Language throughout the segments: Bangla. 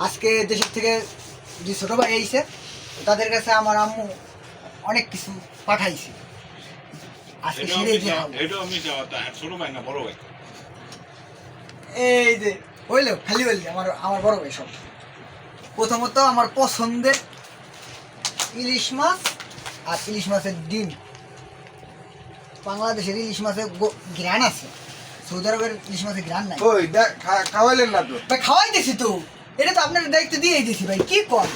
আজকে দেশের থেকে যে ছোটো ভাই আইছে তাদের কাছে আমার আম্মু অনেক কিছু পাঠাইছে। আজকে সেটাই যে ছোট ভাই না বড় ভাই, এই যে হইলো খালি বললি আমার বড় ভাই সব। প্রথমত আমার পছন্দের ইলিশ মাছ আর ইলিশ মাছের ডিম। বাংলাদেশের ইলিশ মাছের ঘ্রাণ আছে, সৌদি আরবের ইলিশ মাছের ঘ্রাণ নাই। ওই দেখ খাওয়াইলেন না তো ভাই খাওয়াই দিছি তো, এটা তো আপনার দায়িত্ব দিয়ে দিছি ভাই, কি কর।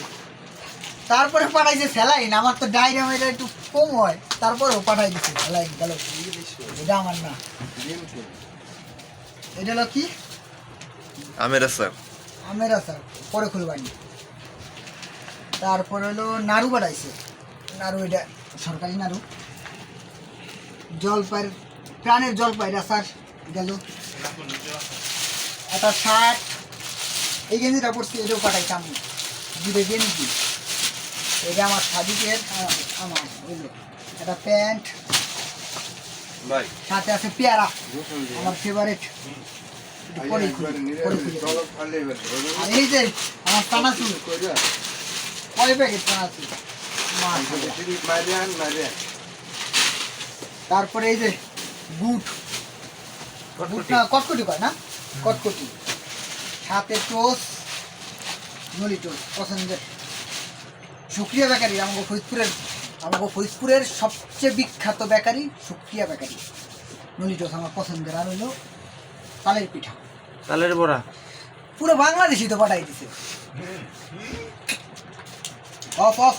তারপরে পাঠাইছে স্যালাইন, আমার তো ডায়রিয়া মেয়েটা একটু কম হয়, তারপরেও পাঠাই দিছি স্যালাইন। গেল এটা আমার না, এটা হলো কি আমের আচার। আমের আচার, পরে খুলবানি। তারপরে হলো নাড়ু বাড়াইছে, নাড়ু এটা সরকারি নাড়ু। জলপাইয়ের প্রাণের জলপাইয়ের আচার গেল। একটা শার্ট, এই গেঞ্জিটা পড়ছি, এটাও পাঠাইতাম দুটো গেঞ্জি। এটা আমার সাদিকের, আমার বুঝলো। একটা প্যান্ট, ভাই সাথে আছে পেয়ারা, আমার ফেভারিট। আর এই যে আমার চানাচুর, কয় প্যাকেট চানাচুর। তারপরে এই যে বুট, বুট না কটকটি কয় না, কটকটি। সাথে টোস্ট, নলি টোস্ট পছন্দের। সুক্রিয়া বেকারি, আমাকে ফরিদপুরের সবচেয়ে বিখ্যাত বেকারি সুক্রিয়া বেকারি। নলি টোস্ট আমার পছন্দের। আর হইলো তালের পিঠা, তালের বড়া। পুরো বাংলাদেশি তো পাঠাই দিছে। Of of